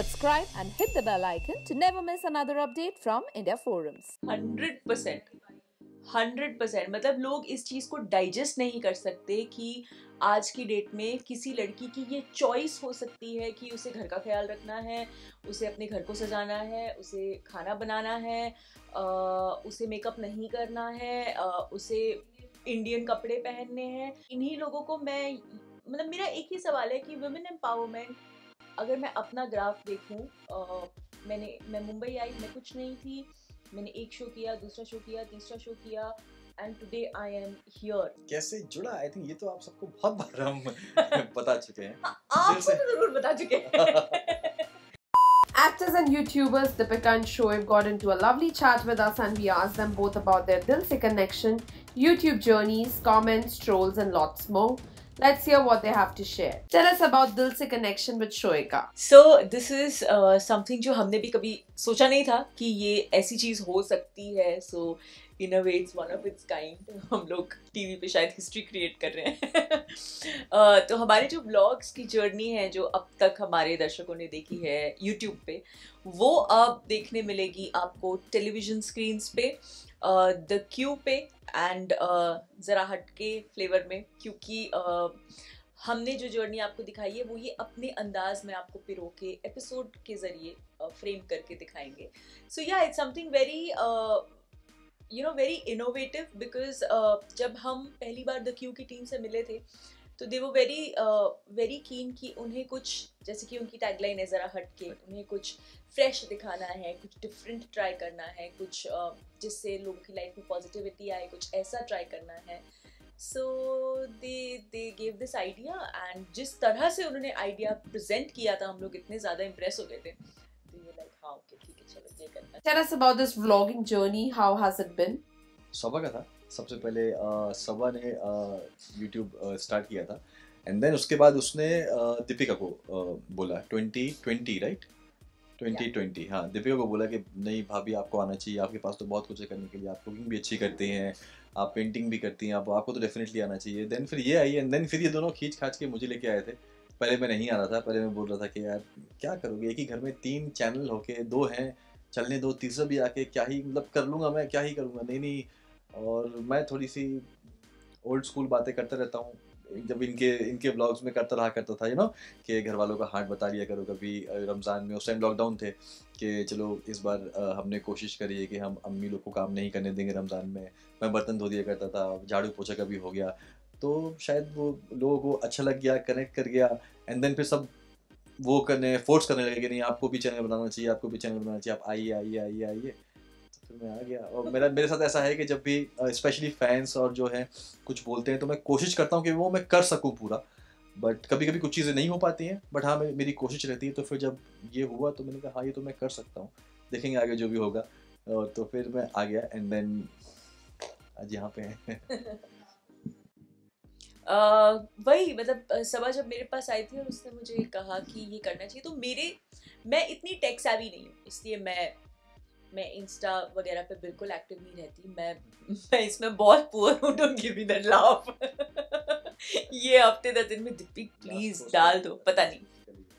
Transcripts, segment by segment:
subscribe and hit the bell icon to never miss another update from India Forums. 100% मतलब लोग इस चीज़ को digest नहीं कर सकते कि आज की डेट में किसी लड़की की ये चॉइस हो सकती है कि उसे घर का ख्याल रखना है, उसे अपने घर को सजाना है, उसे खाना बनाना है, उसे मेकअप नहीं करना है, उसे इंडियन कपड़े पहनने हैं। इन्हीं लोगों को मैं मतलब मेरा एक ही सवाल है कि वुमेन एम्पावरमेंट, अगर मैं अपना ग्राफ देखूं, मैं मुंबई आई, मैं कुछ नहीं थी, मैंने एक शो किया, दूसरा शो किया, तीसरा शो किया, and today I am here. कैसे जुड़ा? आई थिंक ये तो आप सबको बहुत बार हम बता चुके हैं। आपको तो जरूर बता चुके हैं। Actors and YouTubers Deepika and Shoaib got into a lovely chat with us and we asked them both about their Dil Se connection, YouTube journeys, comments, trolls and lots more. Let's hear what they have to share. Tell us about Dil Se connection with Shoika. So this is something जो हमने भी कभी सोचा नहीं था कि ये ऐसी चीज़ हो सकती है. So in a way it's one of its kind. हम लोग टीवी पे शायद हिस्ट्री क्रिएट कर रहे हैं. तो हमारे जो ब्लॉग्स की जर्नी है जो अब तक हमारे दर्शकों ने देखी है यूट्यूब पे, वो अब देखने मिलेगी आपको टेलीविज़न स्क्रीन्स पे, द क्यू पे एंड ज़रा हटके फ्लेवर में, क्योंकि हमने जो जर्नी आपको दिखाई है वो ये अपने अंदाज में आपको पिरो के एपिसोड के ज़रिए फ्रेम करके दिखाएंगे. सो या it's something very very innovative, because जब हम पहली बार द क्यू की टीम से मिले थे तो दे वो वेरी कीन कि उन्हें कुछ, जैसे कि उनकी टैगलाइन है ज़रा हटके, उन्हें कुछ फ्रेश दिखाना है, कुछ डिफरेंट ट्राई करना है, कुछ जिससे लोगों की लाइफ में पॉजिटिविटी आए, कुछ ऐसा ट्राई करना है. So they gave this idea, and जिस तरह से उन्होंने आइडिया प्रेजेंट किया था हम लोग इतने ज़्यादा इम्प्रेस हो गए थे. लाइक हाँ ओके ठीक है चलो ये करना है. Tell us about this vlogging journey. How has it been? सबा का था सबसे पहले. सबा ने यूट्यूब स्टार्ट किया था एंड देन उसके बाद उसने दीपिका को बोला 2020 राइट 2020 हाँ, दीपिका को बोला कि नहीं भाभी आपको आना चाहिए, आपके पास तो बहुत कुछ है करने के लिए, आप कुकिंग भी अच्छी करती हैं, आप पेंटिंग भी करती हैं, आपको तो डेफिनेटली आना चाहिए. देन फिर ये आई एंड देन फिर ये दोनों खींच खाच के मुझे लेके आए थे. पहले मैं नहीं आ रहा था, पहले मैं बोल रहा था कि यार क्या करोगे, एक ही घर में 3 चैनल होके, 2 हैं, चलने दो, तीसरा भी आके क्या ही मतलब कर लूँगा मैं, क्या ही करूँगा. नहीं. और मैं थोड़ी सी ओल्ड स्कूल बातें करता रहता हूँ, जब इनके व्लॉग्स में करता रहा करता था कि घर वालों का हार्ट बता लिया करो. कभी रमज़ान में उस टाइम लॉकडाउन थे कि चलो इस बार हमने कोशिश करी है कि हम अम्मी लोग को काम नहीं करने देंगे रमज़ान में. मैं बर्तन धो दिया करता था, झाड़ू पोछा कभी हो गया, तो शायद वो लोगों को अच्छा लग गया, कनेक्ट कर गया. एंड देन फिर सब वो फोर्स करने लगे कि नहीं आपको भी चैनल बनाना चाहिए, आपको भी चैनल बनाना चाहिए, आप आइए. तो फिर मैं आ गया. और मेरे साथ ऐसा है कि जब भी स्पेशली फैंस और जो है कुछ बोलते हैं तो मैं कोशिश करता हूँ कि वो मैं कर सकूँ पूरा, बट कभी कभी कुछ चीज़ें नहीं हो पाती हैं, बट हाँ मेरी कोशिश रहती है. तो फिर जब ये हुआ तो मैंने कहा हाँ ये तो मैं कर सकता हूँ, देखेंगे आगे जो भी होगा. तो फिर मैं आ गया एंड देन आज यहाँ पे हैं. वही मतलब सबा जब मेरे पास आई थी और उसने मुझे कहा कि ये करना चाहिए, तो मैं इतनी टेक savvy नहीं हूँ, इसलिए मैं इंस्टा वगैरह पे बिल्कुल एक्टिव नहीं रहती. मैं इसमें बहुत पुअर हूँ. Don't give me that laugh. ये हफ्ते 10 दिन में दीपिक प्लीज डाल दो. पता नहीं,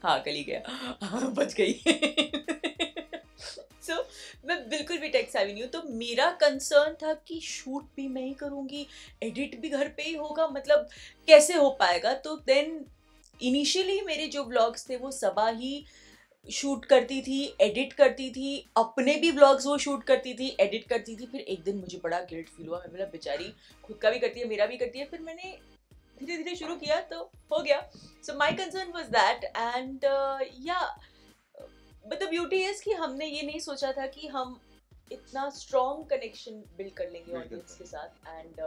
हाँ कल ही गया, बच गई. So, मैं बिल्कुल भी टेक savvy नहीं हूँ, तो मेरा कंसर्न था कि शूट भी मैं ही करूँगी, एडिट भी घर पे ही होगा, मतलब कैसे हो पाएगा. तो देन इनिशियली मेरे जो व्लॉग्स थे वो सबा ही शूट करती थी, एडिट करती थी, अपने भी व्लॉग्स वो शूट करती थी, एडिट करती थी. फिर एक दिन मुझे बड़ा गिल्ट फील हुआ, मैं बोला बेचारी खुद का भी करती है, मेरा भी करती है. फिर मैंने धीरे धीरे शुरू किया तो हो गया. So my concern was that, and या बट द ब्यूटी इज कि हमने ये नहीं सोचा था कि हम इतना स्ट्रॉन्ग कनेक्शन बिल्ड कर लेंगे ऑडियंस के साथ, एंड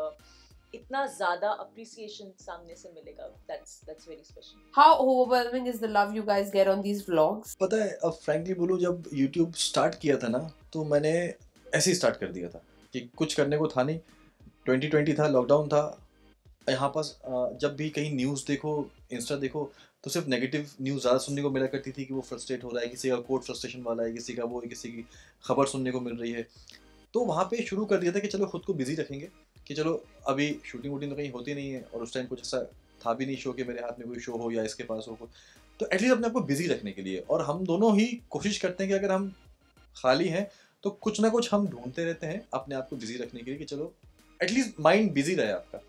इतना ज़्यादा अप्रिसिएशन सामने से मिलेगा. that's very special. How overwhelming is the love you guys get on these vlogs? पता है अब फ्रैंकली बोलूँ, जब यूट्यूब स्टार्ट किया था ना तो मैंने ऐसे ही स्टार्ट कर दिया था कि कुछ करने को था नहीं. 2020 था, लॉकडाउन था. यहाँ पास जब भी कहीं न्यूज़ देखो, इंस्टा देखो, तो सिर्फ नेगेटिव न्यूज़ ज़्यादा सुनने को मिला करती थी कि वो फ्रस्ट्रेट हो रहा है, किसी का कोड फ्रस्ट्रेशन वाला है, किसी का वो, किसी की खबर सुनने को मिल रही है. तो वहाँ पे शुरू कर दिया था कि चलो खुद को बिजी रखेंगे, कि चलो अभी शूटिंग वूटिंग तो कहीं होती नहीं है, और उस टाइम कुछ ऐसा था भी नहीं शो कि मेरे हाथ में कोई शो हो या इसके पास हो. तो एटलीस्ट अपने आप को बिजी रखने के लिए, और हम दोनों ही कोशिश करते हैं कि अगर हम खाली हैं तो कुछ ना कुछ हम ढूंढते रहते हैं अपने आप को बिजी रखने के लिए कि चलो एटलीस्ट माइंड बिजी रहे आपका।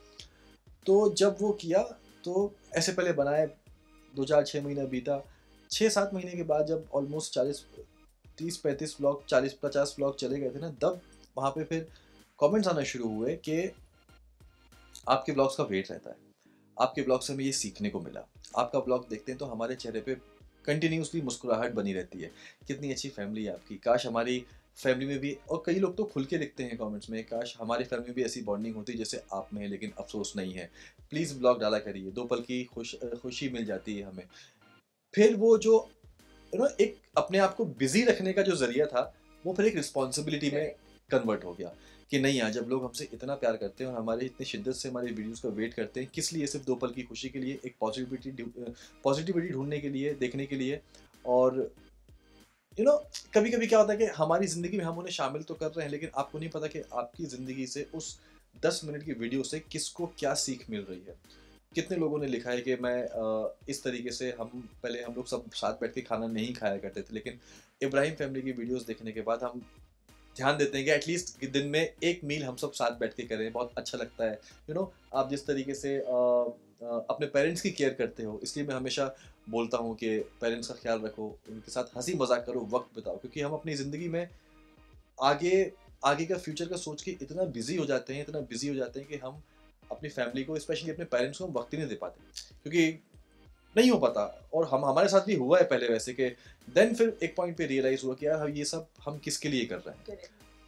तो जब वो किया तो ऐसे पहले बनाए 2-4-6 महीना बीता, 6-7 महीने के बाद जब ऑलमोस्ट 30-35 व्लॉग 40-50 व्लॉग चले गए थे ना, तब वहाँ पे फिर कमेंट्स आना शुरू हुए कि आपके ब्लॉग्स का वेट रहता है, आपके ब्लॉग से हमें ये सीखने को मिला, आपका ब्लॉग देखते हैं तो हमारे चेहरे पे कंटिन्यूसली मुस्कुराहट बनी रहती है, कितनी अच्छी फैमिली है आपकी, काश हमारी फैमिली में भी, और कई लोग तो खुल के लिखते हैं कमेंट्स में, काश हमारी फैमिली में भी ऐसी बॉन्डिंग होती जैसे आप में है, लेकिन अफसोस नहीं है, प्लीज़ ब्लॉग डाला करिए, 2 पल की खुशी मिल जाती है हमें। फिर वो जो एक अपने आप को बिजी रखने का जो जरिया था वो फिर एक रिस्पॉन्सिबिलिटी में कन्वर्ट हो गया कि नहीं यार, जब लोग हमसे इतना प्यार करते हैं और हमारे इतनी शिद्दत से हमारी वीडियोस का वेट करते हैं, किस लिए? सिर्फ 2 पल की खुशी के लिए, एक पॉजिटिविटी ढूंढने के लिए, देखने के लिए। और कभी कभी क्या होता है कि हमारी ज़िंदगी में हम उन्हें शामिल तो कर रहे हैं, लेकिन आपको नहीं पता कि आपकी ज़िंदगी से उस 10 मिनट की वीडियो से किसको क्या सीख मिल रही है। कितने लोगों ने लिखा है कि मैं इस तरीके से, पहले हम लोग सब साथ बैठ के खाना नहीं खाया करते थे, लेकिन इब्राहिम फैमिली की वीडियोस देखने के बाद हम ध्यान देते हैं कि एटलीस्ट दिन में एक मील हम सब साथ बैठ के करें, बहुत अच्छा लगता है। आप जिस तरीके से अपने पेरेंट्स की केयर करते हो, इसलिए मैं हमेशा बोलता हूँ कि पेरेंट्स का ख्याल रखो, उनके साथ हंसी मजाक करो, वक्त बिताओ, क्योंकि हम अपनी ज़िंदगी में आगे का फ्यूचर का सोच के इतना बिजी हो जाते हैं कि हम अपनी फैमिली को, स्पेशली अपने पेरेंट्स को वक्त ही नहीं दे पाते, क्योंकि नहीं हो पाता। और हमारे साथ भी हुआ है पहले वैसे कि देन फिर एक पॉइंट पे रियलाइज हुआ कि यार ये सब हम किसके लिए कर रहे हैं,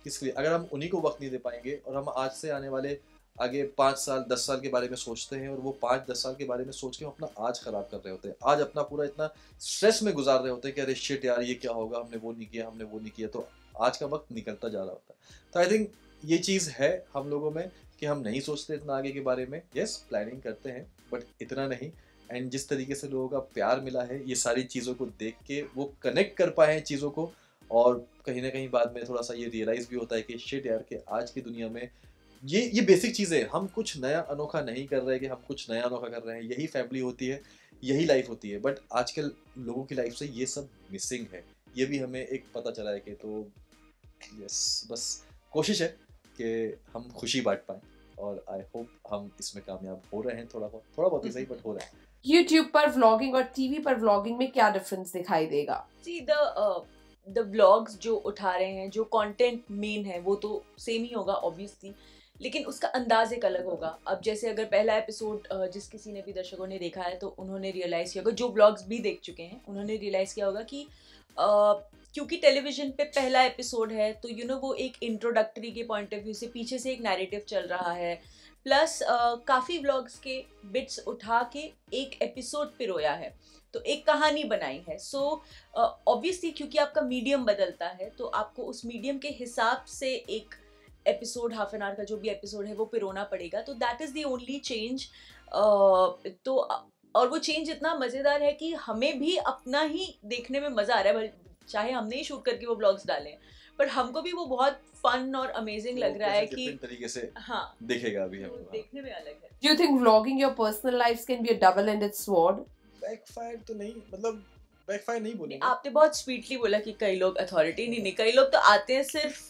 किसके लिए? अगर हम उन्हीं को वक्त नहीं दे पाएंगे और हम आज से आने वाले आगे 5 साल 10 साल के बारे में सोचते हैं, और वो 5-10 साल के बारे में सोच के हम अपना आज खराब कर रहे होते हैं, आज अपना पूरा इतना स्ट्रेस में गुजार रहे होते हैं कि अरे शिट यार ये क्या होगा, हमने वो नहीं किया, तो आज का वक्त निकलता जा रहा होता है। तो आई थिंक ये चीज़ है हम लोगों में कि हम नहीं सोचते इतना आगे के बारे में। यस, प्लानिंग करते हैं बट इतना नहीं। एंड जिस तरीके से लोगों का प्यार मिला है, ये सारी चीज़ों को देख के वो कनेक्ट कर पाए हैं चीज़ों को, और कहीं ना कहीं बाद में थोड़ा सा ये रियलाइज़ भी होता है कि शिट यार, कि आज की दुनिया में ये बेसिक चीज़ें, हम कुछ नया अनोखा नहीं कर रहे, कि हम कुछ नया अनोखा कर रहे हैं, यही फैमिली होती है, यही लाइफ होती है, बट आजकल लोगों की लाइफ से ये सब मिसिंग है। ये भी हमें एक पता चला है कि, तो यस, बस कोशिश है कि हम खुशी बांट पाएं, और आई होप हम इसमें कामयाब हो रहे हैं, थोड़ा बहुत ही सही, बट हो रहे हैं। YouTube पर व्लॉगिंग और टीवी पर व्लॉगिंग में क्या डिफरेंस दिखाई देगा? See, the vlogs जो उठा रहे हैं, जो कंटेंट मेन है, वो तो सेम ही होगा ऑब्वियसली, लेकिन उसका अंदाज एक अलग होगा। अब जैसे अगर पहला एपिसोड जिस किसी ने भी दर्शकों ने देखा है, तो उन्होंने रियलाइज़ किया होगा, जो व्लॉग्स भी देख चुके हैं उन्होंने रियलाइज़ किया होगा कि क्योंकि टेलीविज़न पे पहला एपिसोड है, तो वो एक इंट्रोडक्टरी के पॉइंट ऑफ व्यू से पीछे से एक नैरेटिव चल रहा है, प्लस काफ़ी व्लॉग्स के बिट्स उठा के एक एपिसोड पिरोया है, तो एक कहानी बनाई है। सो ऑब्वियसली क्योंकि आपका मीडियम बदलता है, तो आपको उस मीडियम के हिसाब से एक एपिसोड, हाफ एन आवर का जो भी एपिसोड है, वो पिरोना पड़ेगा। तो that is the only change. तो और वो चेंज इतना मज़ेदार है कि हमें भी अपना ही देखने में मज़ा आ रहा है, चाहे हमने ही शूट करके वो ब्लॉग्स डाले, पर हमको भी वो बहुत फन और अमेजिंग लग रहा है कि तरीके से हाँ, देखेगा अभी हम, देखने में अलग है। Do you think vlogging your personal lives can be a double-ended sword? Backfire तो नहीं, मतलब बैकफायर नहीं बोलेंगे। आपने बहुत स्वीटली बोला कि कई लोग अथॉरिटी नहीं, कई लोग तो आते हैं सिर्फ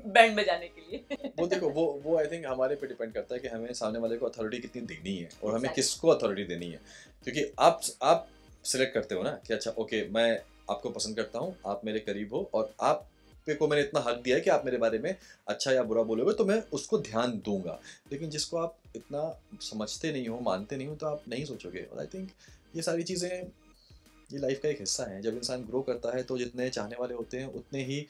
बैंड बजाने के लिए। वो देखो, वो आई थिंक हमारे पे डिपेंड करता है कि हमें सामने वाले को अथॉरिटी कितनी देनी है, और हमें किसको अथॉरिटी देनी है, क्योंकि आप सिलेक्ट करते हो ना कि अच्छा ओके, मैं आपको पसंद करता हूँ, आप मेरे करीब हो, और आप पे को मैंने इतना हक दिया है कि आप मेरे बारे में अच्छा या बुरा बोलोगे, तो मैं उसको ध्यान दूंगा। लेकिन जिसको आप इतना समझते नहीं हो, मानते नहीं हो, तो आप नहीं सोचोगे। और आई थिंक ये सारी चीज़ें ये लाइफ का एक हिस्सा है। जब इंसान ग्रो करता है, तो जितने चाहने वाले होते हैं उतने ही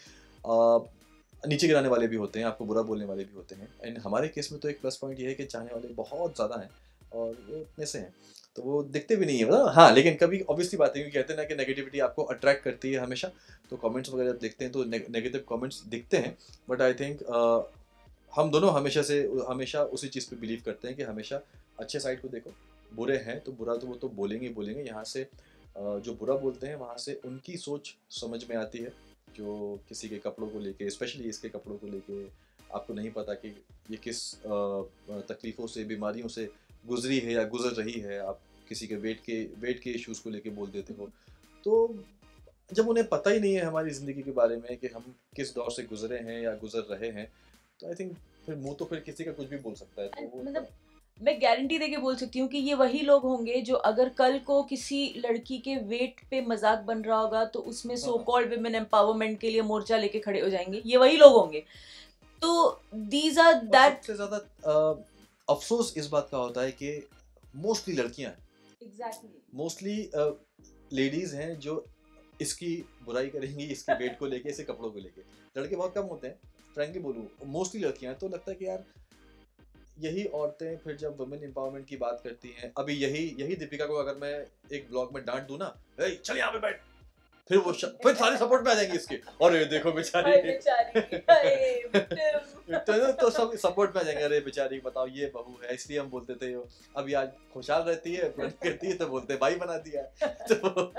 नीचे गिराने वाले भी होते हैं, आपको बुरा बोलने वाले भी होते हैं। एंड हमारे केस में तो एक प्लस पॉइंट ये है कि चाहने वाले बहुत ज़्यादा हैं, और वो इतने से हैं, तो वो दिखते भी नहीं है, मतलब हाँ। लेकिन कभी ऑब्वियसली बात है, कहते हैं ना कि नेगेटिविटी आपको अट्रैक्ट करती है हमेशा, तो कमेंट्स वगैरह देखते हैं तो नेगेटिव कमेंट्स दिखते हैं। बट आई थिंक हम दोनों हमेशा उसी चीज़ पे बिलीव करते हैं कि हमेशा अच्छे साइड को देखो, बुरे हैं तो बुरा तो वो तो बोलेंगे। यहाँ से जो बुरा बोलते हैं, वहाँ से उनकी सोच समझ में आती है, जो किसी के कपड़ों को लेके, स्पेशली इसके कपड़ों को लेके, आपको नहीं पता कि ये किस तकलीफ़ों से, बीमारियों से गुजरी है या गुजर रही है, आप किसी के वेट के इश्यूज को लेके बोल देते हो। तो जब उन्हें पता ही नहीं है हमारी ज़िंदगी के बारे में कि हम किस दौर से गुजरे हैं या गुजर रहे हैं, तो आई थिंक फिर मुंह तो फिर किसी का कुछ भी बोल सकता है। तो वो मतलब मैं गारंटी देके बोल सकती हूँ कि ये वही लोग होंगे जो अगर कल को किसी लड़की के वेट पे मजाक बन रहा होगा तो उसमें सो कॉल्ड विमेन एम्पावरमेंट के लिए मोर्चा लेके खड़े हो जाएंगे, ये वही लोग होंगे। तो दीज आर दैट। सबसे ज्यादा अफसोस इस बात का होता है कि मोस्टली लड़कियां एग्जैक्टली मोस्टली लेडीज हैं जो इसकी बुराई करेंगी, इसके वेट को लेके, इसके कपड़ों को लेके। लड़के बहुत कम होते हैं, फ्रैंकली बोलूं, मोस्टली लड़कियां। तो लगता है कि यार यही औरतें फिर जब वुमेन एम्पावरमेंट की बात करती हैं, अभी यही दीपिका को अगर मैं एक ब्लॉग में डांट दूं ना, ए चल यहाँ पे बैठ, फिर फिर सारे सपोर्ट में आ जाएंगे इसके, और देखो बेचारी तो सब सपोर्ट में आ जाएंगे, अरे बेचारी बताओ ये बहू है इसलिए हम बोलते थे, अभी आज खुशहाल रहती है, करती है तो बोलते भाई बना दिया। तो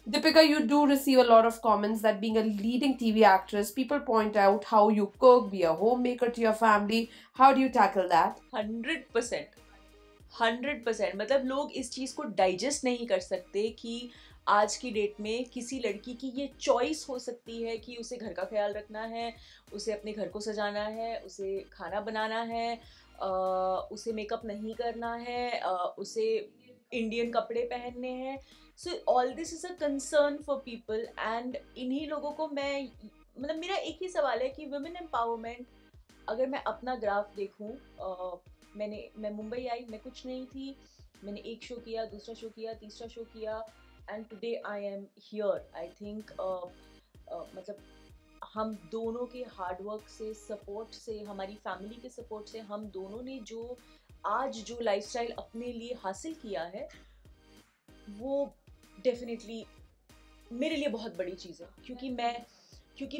Deepika, you do receive a lot of comments that being a leading TV actress, people point out how you cook, be a homemaker to your family. How do you tackle that? 100%। मतलब लोग इस चीज़ को digest नहीं कर सकते कि आज की डेट में किसी लड़की की ये चॉइस हो सकती है कि उसे घर का ख्याल रखना है, उसे अपने घर को सजाना है, उसे खाना बनाना है, उसे मेकअप नहीं करना है, उसे इंडियन कपड़े पहनने हैं। So all this is a concern for people and इन्हीं लोगों को मैं, मतलब मेरा एक ही सवाल है कि वुमेन एम्पावरमेंट, अगर मैं अपना ग्राफ देखूं, मैं मुंबई आई, मैं कुछ नहीं थी, मैंने एक शो किया, दूसरा शो किया, तीसरा शो किया, and today I am here. I think मतलब हम दोनों के हार्डवर्क से, सपोर्ट से, हमारी फैमिली के सपोर्ट से, हम दोनों ने जो आज जो लाइफस्टाइल अपने लिए हासिल किया है वो डेफिनेटली मेरे लिए बहुत बड़ी चीज़ है। क्योंकि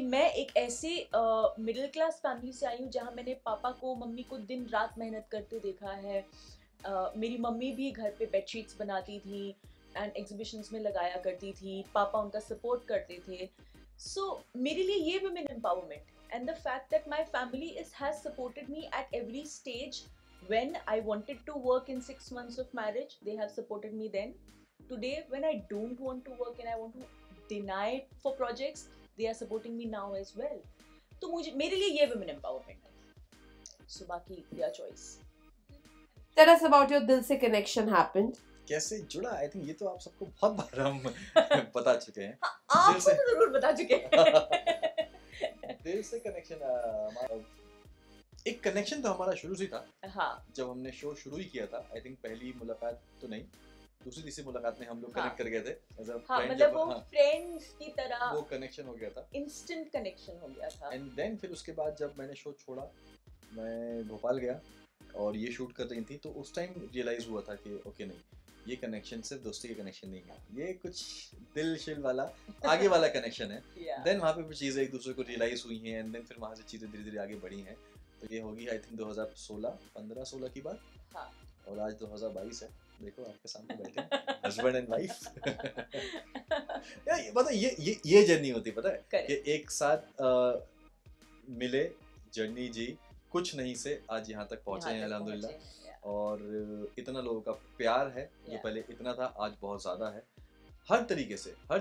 मैं एक ऐसे मिडिल क्लास फैमिली से आई हूँ जहाँ मैंने पापा को, मम्मी को दिन रात मेहनत करते देखा है। मेरी मम्मी भी घर पे बेडशीट्स बनाती थी एंड एग्जीबिशंस में लगाया करती थी, पापा उनका सपोर्ट करते थे। सो मेरे लिए ये women empowerment and the fact that my family has supported me at every stage. When I wanted to work in 6 months of marriage, they have supported me then. Today, when I don't want to work and I want to deny for projects, they are supporting me now as well. तो मेरे लिए ये women empowerment है। So बाकी their choice. Tell us about your दिल से connection happened. कैसे जुड़ा? आई थिंक ये तो आप सबको बहुत बार हम बता चुके हैं। आपको तो जरूर बता चुके हैं। दिल से कनेक्शन, एक कनेक्शन तो हमारा शुरू से था। हाँ, जब हमने शो शुरू ही किया था, आई थिंक पहली मुलाकात तो नहीं, दूसरी तीसरी मुलाकात में हम लोग कनेक्ट कर गए थे एज अ फ्रेंड। मतलब वो फ्रेंड्स की तरह वो कनेक्शन हो गया था, इंस्टेंट कनेक्शन हो गया था। एंड देन फिर उसके बाद जब मैंने शो छोड़ा, मैं भोपाल गया और ये शूट कर रही थी, तो उस टाइम रियलाइज हुआ था कि ओके नहीं, ये कनेक्शन सिर्फ दोस्ती का कनेक्शन नहीं है, ये कुछ दिल शिल वाला आगे वाला कनेक्शन है। देन वहाँ पे चीज़ें एक दूसरे को रियलाइज हुई हैं एंड देन फिर वहाँ से चीज़ें धीरे धीरे आगे बढ़ी हैं। तो ये होगी आई थिंक 2015-16 की बात। हाँ। और आज 2022 है, देखो आपके सामने बैठे हस्बैंड एंड वाइफ। मतलब ये जर्नी होती है, पता है कि एक साथ मिले, जर्नी जी, कुछ नहीं से आज यहाँ तक पहुँचे हैं अल्हम्दुलिल्लाह। और इतना लोगों का प्यार है, जो पहले इतना था आज बहुत ज़्यादा है, हर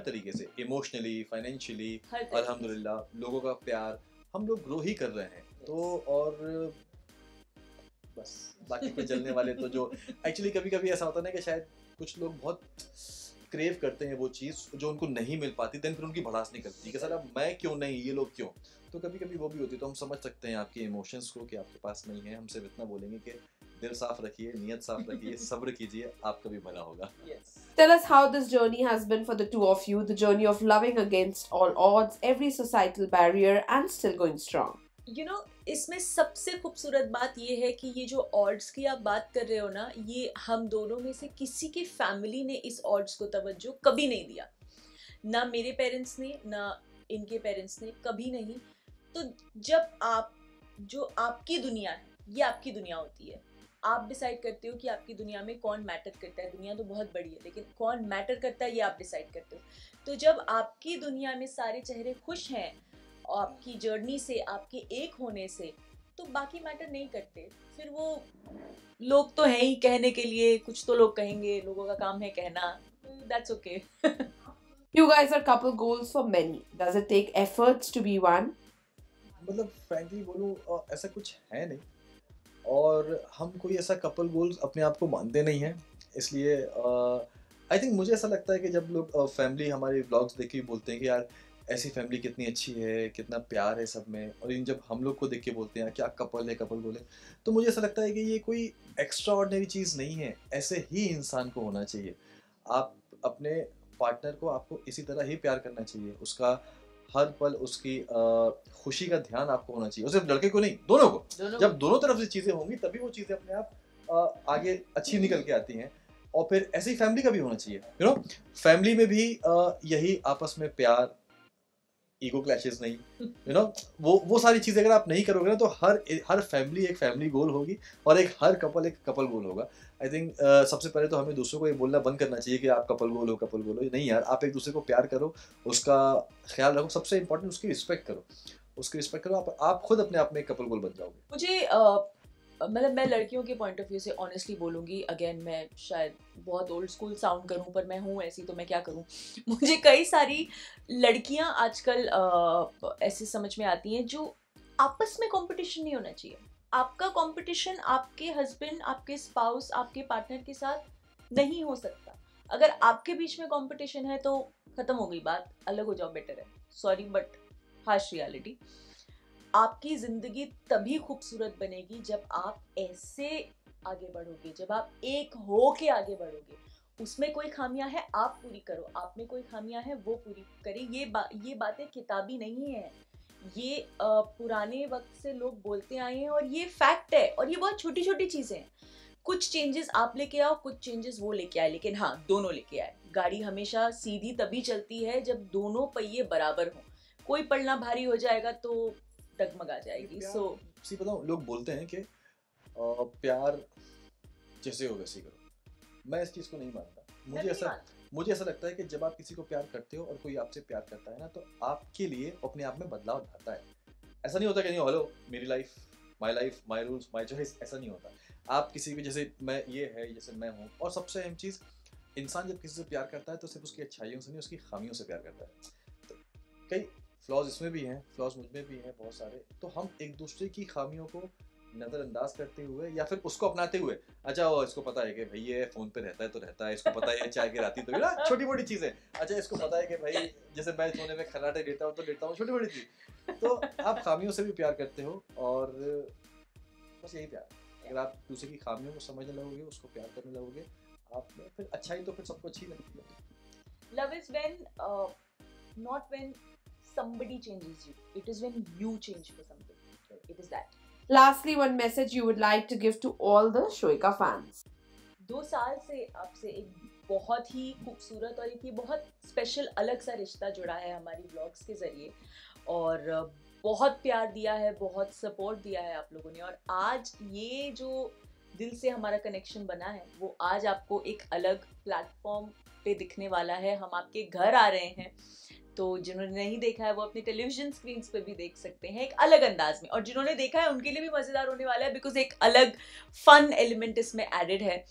तरीके से इमोशनली, फाइनेंशियली, अल्हम्दुलिल्लाह लोगों का प्यार, हम लोग ग्रो ही कर रहे हैं। तो और बस बाकी कोई जलने वाले तो जो एक्चुअली कभी ऐसा होता है ना कि शायद कुछ लोग बहुत क्रेव करते हैं वो चीज़ जो उनको नहीं मिल पाती, देन फिर उनकी भड़ास नहीं करती कि साला मैं क्यों नहीं, ये लोग क्यों। तो कभी वो भी होती है। तो हम समझ सकते हैं आपके इमोशंस को कि आपके पास नहीं है। हम सिर्फ इतना बोलेंगे कि दिल साफ रखिए, नीयत साफ रखिए, सब्र कीजिए, आपका भी भला होगा। Tell us how this journey has been for the two of you, the journey of loving against all odds, every societal barrier and still going strong. You know, इसमें सबसे खूबसूरत बात ये है कि ये जो ऑड्स की आप बात कर रहे हो ना, ये हम दोनों में से किसी की फैमिली ने इस ऑड्स को तवज्जो कभी नहीं दिया। ना मेरे पेरेंट्स ने, ना इनके पेरेंट्स ने, कभी नहीं। तो जब जो आपकी दुनिया है, ये आपकी दुनिया होती है। आप डिसाइड करते हो कि आपकी दुनिया में कौन मैटर करता है। दुनिया तो बहुत बड़ी है, लेकिन कौन मैटर करता है ये आप डिसाइड करते हो। तो जब आपकी दुनिया में सारे चेहरे खुश हैं और आपकी जर्नी से, आपके एक होने से, तो बाकी मैटर नहीं करते। फिर वो लोग तो हैं ही कहने के लिए, कुछ तो लोग कहेंगे, लोगों का काम है कहना, that's okay. You guys are couple goals for many. Does it take efforts to be one? मतलब फ्रैंकली बोलूँ ऐसा कुछ है नहीं, और हम कोई ऐसा कपल गोल्स अपने आप को मानते नहीं हैं, इसलिए आई थिंक मुझे ऐसा लगता है कि जब लोग फैमिली हमारे व्लॉग्स देख के बोलते हैं कि यार ऐसी फैमिली कितनी अच्छी है, कितना प्यार है सब में, और इन जब हम लोग को देख के बोलते हैं क्या कपल है, कपल गोल है, तो मुझे ऐसा लगता है कि ये कोई एक्स्ट्रा ऑर्डिनरी चीज़ नहीं है, ऐसे ही इंसान को होना चाहिए। आप अपने पार्टनर को आपको इसी तरह ही प्यार करना चाहिए, उसका हर पल उसकी खुशी का ध्यान आपको होना चाहिए, और सिर्फ लड़के को नहीं, दोनों को। जब दोनों तरफ से चीज़ें होंगी तभी वो चीज़ें अपने आप आगे अच्छी निकल के आती हैं। और फिर ऐसे ही फैमिली का भी होना चाहिए, यू नो, फैमिली में भी यही आपस में प्यार, ईगो क्लैशेस नहीं, यू नो, वो सारी चीज़ें अगर आप नहीं करोगे ना, तो हर फैमिली एक फैमिली गोल होगी और हर कपल एक कपल गोल होगा। आई थिंक सबसे पहले तो हमें दूसरों को ये बोलना बंद करना चाहिए कि आप कपल गोल हो, कपल गोल हो। नहीं यार, आप एक दूसरे को प्यार करो, उसका ख्याल रखो, सबसे इंपॉर्टेंट उसकी रिस्पेक्ट करो, आप खुद अपने आप में एक कपल गोल बन जाओगे। मुझे मतलब मैं लड़कियों के पॉइंट ऑफ व्यू से ऑनेस्टली बोलूँगी, अगेन मैं शायद बहुत ओल्ड स्कूल साउंड करूँ, पर मैं हूँ ऐसी, तो मैं क्या करूँ। मुझे कई सारी लड़कियाँ आजकल ऐसे समझ में आती हैं जो आपस में कंपटीशन नहीं होना चाहिए। आपका कंपटीशन आपके हस्बैंड, आपके स्पाउस, आपके पार्टनर के साथ नहीं हो सकता। अगर आपके बीच में कंपटीशन है तो खत्म हो गई बात, अलग हो जाओ, बेटर है। Sorry but harsh reality. आपकी ज़िंदगी तभी खूबसूरत बनेगी जब आप ऐसे आगे बढ़ोगे, जब आप एक हो के आगे बढ़ोगे। उसमें कोई खामियां है आप पूरी करो, आप में कोई खामियां है वो पूरी करे। ये बातें किताबी नहीं है, ये पुराने वक्त से लोग बोलते आए हैं और ये फैक्ट है। और ये बहुत छोटी छोटी चीज़ें हैं। कुछ चेंजेस आप लेके आओ, कुछ चेंजेस वो लेके आए, लेकिन हाँ, दोनों लेके आए। गाड़ी हमेशा सीधी तभी चलती है जब दोनों पहिए बराबर हों। कोई पलड़ा भारी हो जाएगा तो डगमगा जाएगी। सो सी बताऊं, लोग बोलते हैं कि प्यार जैसे हो वैसे करो। मैं इस चीज़ को नहीं मानता। मुझे ऐसा लगता है कि जब आप किसी को प्यार करते हो और कोई आपसे प्यार करता है ना, तो आपके लिए अपने आप में बदलाव आता है। ऐसा नहीं होता कि नहीं, हेलो मेरी life, my rules, my choice, ऐसा नहीं होता। आप किसी भी, जैसे मैं ये है, जैसे मैं हूँ। और सबसे अहम चीज़, इंसान जब किसी से प्यार करता है तो सिर्फ उसकी अच्छाइयों से नहीं, उसकी खामियों से प्यार करता है। तो कई फ्लॉज इसमें भी हैं, फ्लॉज मुझ में भी हैं बहुत सारे, तो हम एक दूसरे की खामियों को नज़रअंदाज करते हुए या फिर उसको अपनाते हुए, अच्छा वो इसको पता है कि भाई ये फ़ोन पे रहता है तो रहता है, इसको पता है चाय की राती तो ना, छोटी मोटी चीज़ें, अच्छा इसको पता है कि भाई जैसे मैं सोने में खर्राटे लेता हूँ तो लेता हूँ, छोटी मोटी चीज़। तो आप खामियों से भी प्यार करते हो, और बस यही प्यार। अगर आप दूसरे की खामियों को समझने लगोगे, उसको प्यार करने लगोगे, आप फिर अच्छाई तो फिर सबको अच्छी लगती है। Love is when not when somebody changes you, it is when you change for something. It is that. Lastly, one message you would like to give to all the Shoika fans. 2 साल से आपसे एक बहुत ही खूबसूरत और एक ये बहुत स्पेशल अलग सा रिश्ता जुड़ा है हमारी व्लॉग्स के ज़रिए, और बहुत प्यार दिया है, बहुत सपोर्ट दिया है आप लोगों ने। और आज ये जो दिल से हमारा कनेक्शन बना है, वो आज आपको एक अलग प्लेटफॉर्म पे दिखने वाला है। हम आपके घर आ रहे हैं, तो जिन्होंने नहीं देखा है वो अपने टेलीविजन स्क्रीन्स पे भी देख सकते हैं एक अलग अंदाज में, और जिन्होंने देखा है उनके लिए भी मज़ेदार होने वाला है, बिकॉज एक अलग फन एलिमेंट इसमें एडेड है।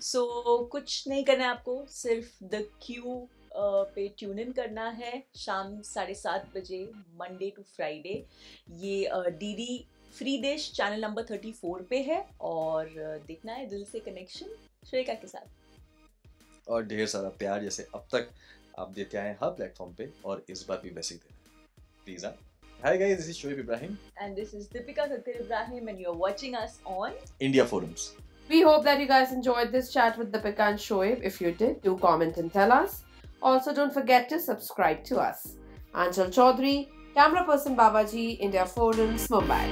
सो कुछ नहीं करना है आपको, सिर्फ द क्यू पे ट्यून इन करना है शाम 7:30 बजे मंडे टू फ्राइडे। ये DD free dish channel number 34 पे है, और देखना है दिल से कनेक्शन श्रेका के साथ। और ढेर सारा प्यार जैसे अब तक आप देते आए हर प्लेटफॉर्म पे, और इस बार भी वैसे ही देना please. Hi guys, this is Shoaib Ibrahim and this is Deepika Thakkar Ibrahim, and you're watching us on India forums. We hope that you guys enjoyed this chat with Deepika and Shoaib. If you did, do comment and tell us. Also, don't forget to subscribe to us. Anchal Chaudhary, camera person Babaji, India Forums, Mumbai.